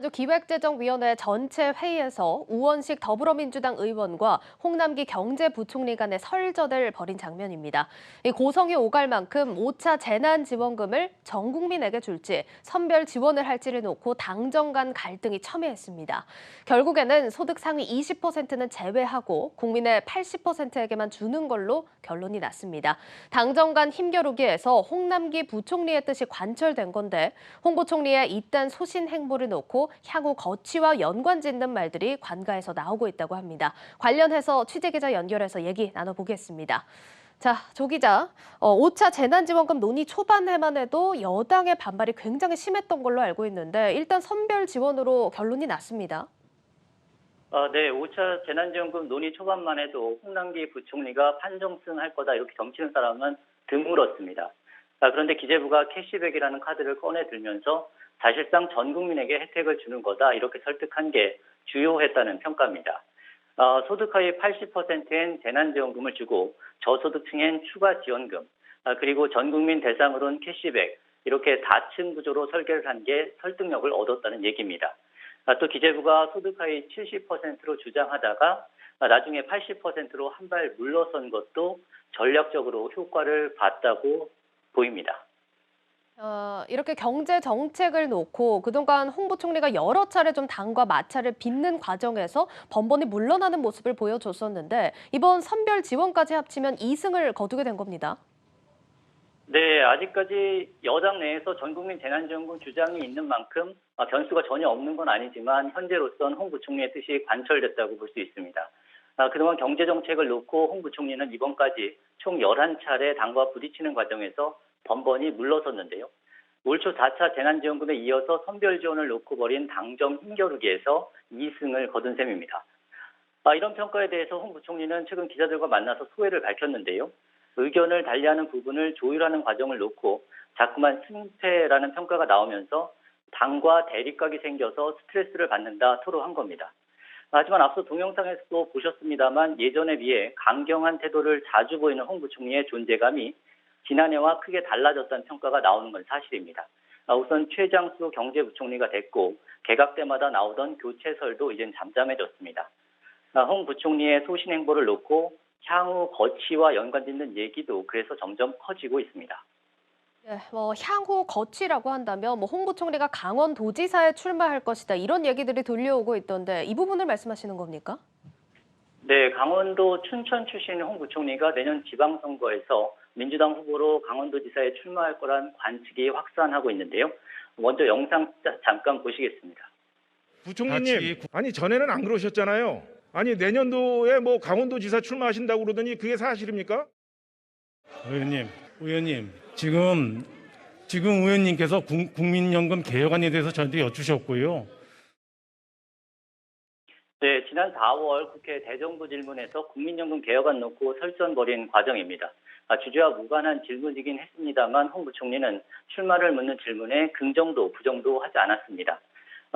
기획재정위원회 전체 회의에서 우원식 더불어민주당 의원과 홍남기 경제부총리 간의 설전을 벌인 장면입니다. 이 고성이 오갈 만큼 5차 재난지원금을 전 국민에게 줄지 선별 지원을 할지를 놓고 당정 간 갈등이 첨예했습니다. 결국에는 소득 상위 20%는 제외하고 국민의 80%에게만 주는 걸로 결론이 났습니다. 당정 간 힘겨루기에서 홍남기 부총리의 뜻이 관철된 건데 홍 부총리의 이딴 소신 행보를 놓고 향후 거취와 연관짓는 말들이 관가에서 나오고 있다고 합니다. 관련해서 취재기자 연결해서 얘기 나눠보겠습니다. 자, 조 기자, 5차 재난지원금 논의 초반에만 해도 여당의 반발이 굉장히 심했던 걸로 알고 있는데 일단 선별 지원으로 결론이 났습니다. 네, 5차 재난지원금 논의 초반만 해도 홍남기 부총리가 판정승할 거다 이렇게 점치는 사람은 드물었습니다. 그런데 기재부가 캐시백이라는 카드를 꺼내 들면서 사실상 전 국민에게 혜택을 주는 거다 이렇게 설득한 게 주요했다는 평가입니다. 소득 하위 80%엔 재난지원금을 주고 저소득층엔 추가 지원금, 그리고 전 국민 대상으로는 캐시백 이렇게 다층 구조로 설계를 한 게 설득력을 얻었다는 얘기입니다. 또 기재부가 소득 하위 70%로 주장하다가 나중에 80%로 한 발 물러선 것도 전략적으로 효과를 봤다고 보입니다. 이렇게 경제 정책을 놓고 그동안 홍 부총리가 여러 차례 좀 당과 마찰을 빚는 과정에서 번번이 물러나는 모습을 보여줬었는데 이번 선별 지원까지 합치면 2승을 거두게 된 겁니다. 네, 아직까지 여당 내에서 전국민 재난지원금 주장이 있는 만큼 변수가 전혀 없는 건 아니지만 현재로선 홍 부총리의 뜻이 관철됐다고 볼 수 있습니다. 그동안 경제정책을 놓고 홍 부총리는 이번까지 총 11차례 당과 부딪히는 과정에서 번번이 물러섰는데요. 올 초 4차 재난지원금에 이어서 선별 지원을 놓고 벌인 당정 힘겨루기에서 2승을 거둔 셈입니다. 이런 평가에 대해서 홍 부총리는 최근 기자들과 만나서 소회를 밝혔는데요. 의견을 달리하는 부분을 조율하는 과정을 놓고 자꾸만 승패라는 평가가 나오면서 당과 대립각이 생겨서 스트레스를 받는다 토로한 겁니다. 하지만 앞서 동영상에서도 보셨습니다만 예전에 비해 강경한 태도를 자주 보이는 홍 부총리의 존재감이 지난해와 크게 달라졌다는 평가가 나오는 건 사실입니다. 우선 최장수 경제부총리가 됐고 개각 때마다 나오던 교체설도 이젠 잠잠해졌습니다. 홍 부총리의 소신 행보를 놓고 향후 거취와 연관짓는 얘기도 그래서 점점 커지고 있습니다. 네, 향후 거취라고 한다면 홍 부총리가 강원도지사에 출마할 것이다 이런 얘기들이 들려오고 있던데 이 부분을 말씀하시는 겁니까? 네, 강원도 춘천 출신인 홍 부총리가 내년 지방선거에서 민주당 후보로 강원도지사에 출마할 거란 관측이 확산하고 있는데요. 먼저 영상 잠깐 보시겠습니다. 부총리님, 아니 전에는 안 그러셨잖아요. 아니 내년도에 강원도지사 출마하신다고 그러더니 그게 사실입니까? 의원님, 지금 의원님께서 국민연금 개혁안에 대해서 저한테 여쭈셨고요. 네, 지난 4월 국회 대정부 질문에서 국민연금 개혁안 놓고 설전 벌인 과정입니다. 주제와 무관한 질문이긴 했습니다만 홍 부총리는 출마를 묻는 질문에 긍정도 부정도 하지 않았습니다.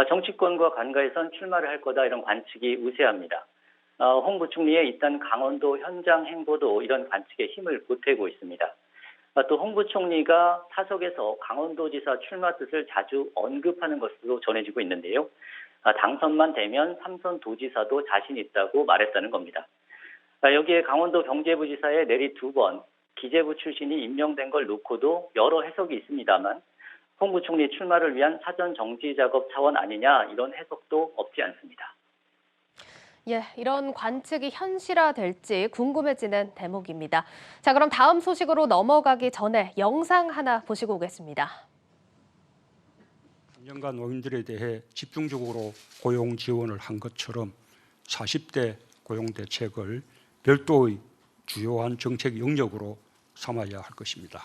정치권과 관가에선 출마를 할 거다 이런 관측이 우세합니다. 홍 부총리의 일단 강원도 현장 행보도 이런 관측에 힘을 보태고 있습니다. 또 홍 부총리가 사석에서 강원도지사 출마 뜻을 자주 언급하는 것으로 전해지고 있는데요. 당선만 되면 삼선 도지사도 자신 있다고 말했다는 겁니다. 여기에 강원도 경제부지사에 내리 2번 기재부 출신이 임명된 걸 놓고도 여러 해석이 있습니다만 홍 부총리 출마를 위한 사전 정지 작업 차원 아니냐 이런 해석도 없지 않습니다. 예, 이런 관측이 현실화될지 궁금해지는 대목입니다. 자, 그럼 다음 소식으로 넘어가기 전에 영상 하나 보시고 오겠습니다. 3년간 노인들에 대해 집중적으로 고용 지원을 한 것처럼 40대 고용 대책을 별도의 주요한 정책 영역으로 삼아야 할 것입니다.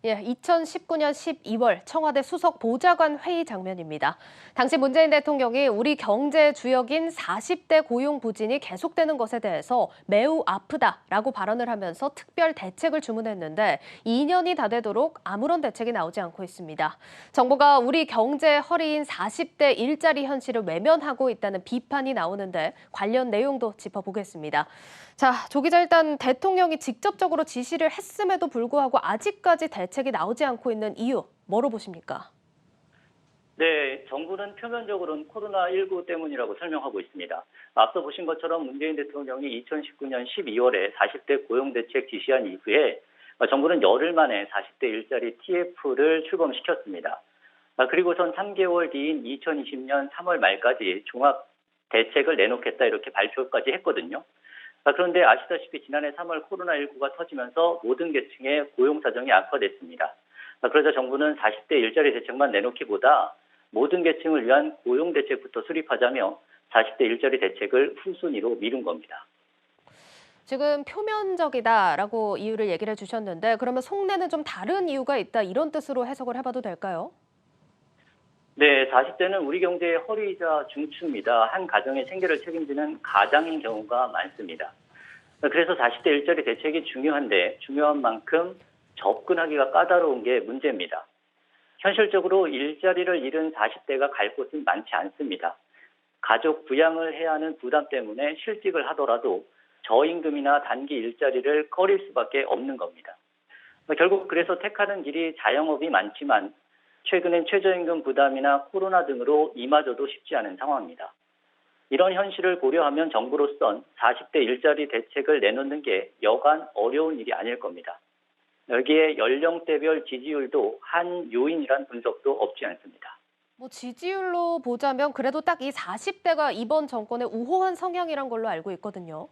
예, 2019년 12월 청와대 수석 보좌관 회의 장면입니다. 당시 문재인 대통령이 우리 경제 주역인 40대 고용 부진이 계속되는 것에 대해서 매우 아프다라고 발언을 하면서 특별 대책을 주문했는데 2년이 다 되도록 아무런 대책이 나오지 않고 있습니다. 정부가 우리 경제 허리인 40대 일자리 현실을 외면하고 있다는 비판이 나오는데 관련 내용도 짚어보겠습니다. 자, 조 기자, 일단 대통령이 직접적으로 지시를 했음에도 불구하고 아직까지 대책이 나오지 않고 있는 이유, 뭐로 보십니까? 네, 정부는 표면적으로는 코로나19 때문이라고 설명하고 있습니다. 앞서 보신 것처럼 문재인 대통령이 2019년 12월에 40대 고용대책 지시한 이후에 정부는 열흘 만에 40대 일자리 TF를 출범시켰습니다. 그리고선 3개월 뒤인 2020년 3월 말까지 종합 대책을 내놓겠다 이렇게 발표까지 했거든요. 그런데 아시다시피 지난해 3월 코로나19가 터지면서 모든 계층의 고용 사정이 악화됐습니다. 그러자 정부는 40대 일자리 대책만 내놓기보다 모든 계층을 위한 고용 대책부터 수립하자며 40대 일자리 대책을 후순위로 미룬 겁니다. 지금 표면적이다라고 이유를 얘기를 해주셨는데 그러면 속내는 좀 다른 이유가 있다 이런 뜻으로 해석을 해봐도 될까요? 네, 40대는 우리 경제의 허리이자 중추입니다. 한 가정의 생계를 책임지는 가장인 경우가 많습니다. 그래서 40대 일자리 대책이 중요한데 중요한 만큼 접근하기가 까다로운 게 문제입니다. 현실적으로 일자리를 잃은 40대가 갈 곳은 많지 않습니다. 가족 부양을 해야 하는 부담 때문에 실직을 하더라도 저임금이나 단기 일자리를 꺼릴 수밖에 없는 겁니다. 결국 그래서 택하는 길이 자영업이 많지만 최근엔 최저임금 부담이나 코로나 등으로 이마저도 쉽지 않은 상황입니다. 이런 현실을 고려하면 정부로선 40대 일자리 대책을 내놓는 게 여간 어려운 일이 아닐 겁니다. 여기에 연령대별 지지율도 한 요인이란 분석도 없지 않습니다. 뭐 지지율로 보자면 그래도 딱 이 40대가 이번 정권의 우호한 성향이란 걸로 알고 있거든요.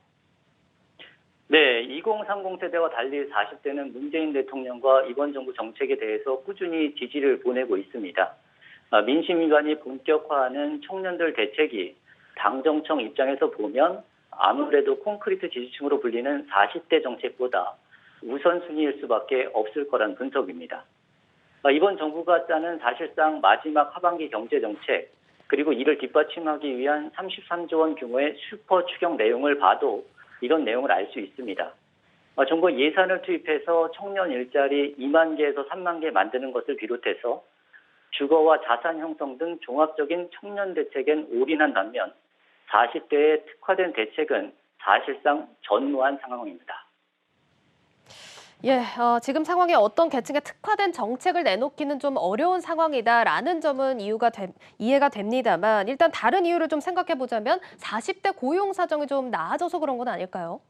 네, 2030 세대와 달리 40대는 문재인 대통령과 이번 정부 정책에 대해서 꾸준히 지지를 보내고 있습니다. 민심위반이 본격화하는 청년들 대책이 당정청 입장에서 보면 아무래도 콘크리트 지지층으로 불리는 40대 정책보다 우선순위일 수밖에 없을 거란 분석입니다. 이번 정부가 짜는 사실상 마지막 하반기 경제정책 그리고 이를 뒷받침하기 위한 33조 원 규모의 슈퍼 추경 내용을 봐도 이런 내용을 알 수 있습니다. 정부 예산을 투입해서 청년 일자리 2만 개에서 3만 개 만드는 것을 비롯해서 주거와 자산 형성 등 종합적인 청년 대책엔 올인한 반면 40대에 특화된 대책은 사실상 전무한 상황입니다. 예, 지금 상황에 어떤 계층에 특화된 정책을 내놓기는 좀 어려운 상황이다라는 점은 이해가 됩니다만 일단 다른 이유를 좀 생각해 보자면 40대 고용 사정이 좀 나아져서 그런 건 아닐까요?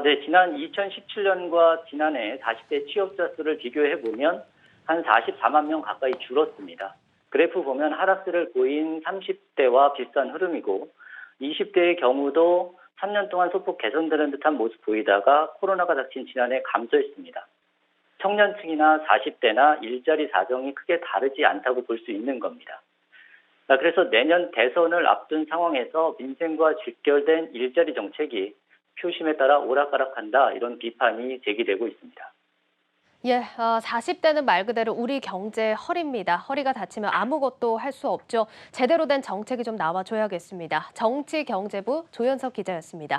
네, 지난 2017년과 지난해 40대 취업자 수를 비교해 보면 한 44만 명 가까이 줄었습니다. 그래프 보면 하락세를 보인 30대와 비슷한 흐름이고 20대의 경우도 3년 동안 소폭 개선되는 듯한 모습 보이다가 코로나가 닥친 지난해 감소했습니다. 청년층이나 40대나 일자리 사정이 크게 다르지 않다고 볼 수 있는 겁니다. 그래서 내년 대선을 앞둔 상황에서 민생과 직결된 일자리 정책이 표심에 따라 오락가락한다 이런 비판이 제기되고 있습니다. 예, 40대는 말 그대로 우리 경제의 허리입니다. 허리가 다치면 아무것도 할 수 없죠. 제대로 된 정책이 좀 나와줘야겠습니다. 정치경제부 조현석 기자였습니다.